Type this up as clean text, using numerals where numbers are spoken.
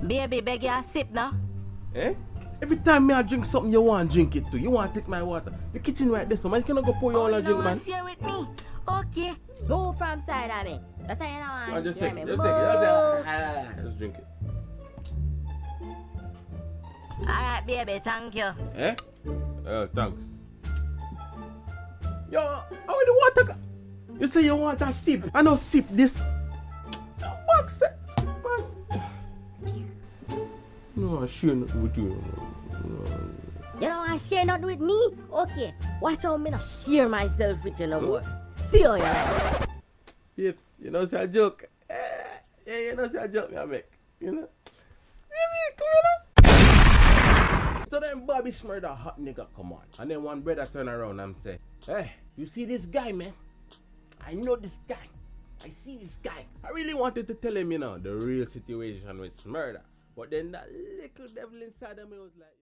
Baby, beg you a sip now. Eh? Every time me I drink something, you want to drink it too. You want to take my water. The kitchen right there, so man, you cannot go pour your own drink, man. Share with me. Okay. Move from side of me. That's how you don't want to Just share take me. it. Just take it. Just drink it. Alright, baby, thank you. Eh? Thanks. Yo, how is the water? You say you want a sip. I know sip this. Box it, man. No, I share nothing with you. You don't want to share nothing with me? Okay. Watch how me not share myself with you no more. See how you like. Yips, you know, it's a joke. Yeah, you know, it's a joke I make. You know? So then Bobby Smurder, that hot nigga, come on. And then one brother turn around and say, hey, you see this guy, man? I know this guy. I see this guy. I really wanted to tell him, you know, the real situation with Smurder. But then that little devil inside of me was like...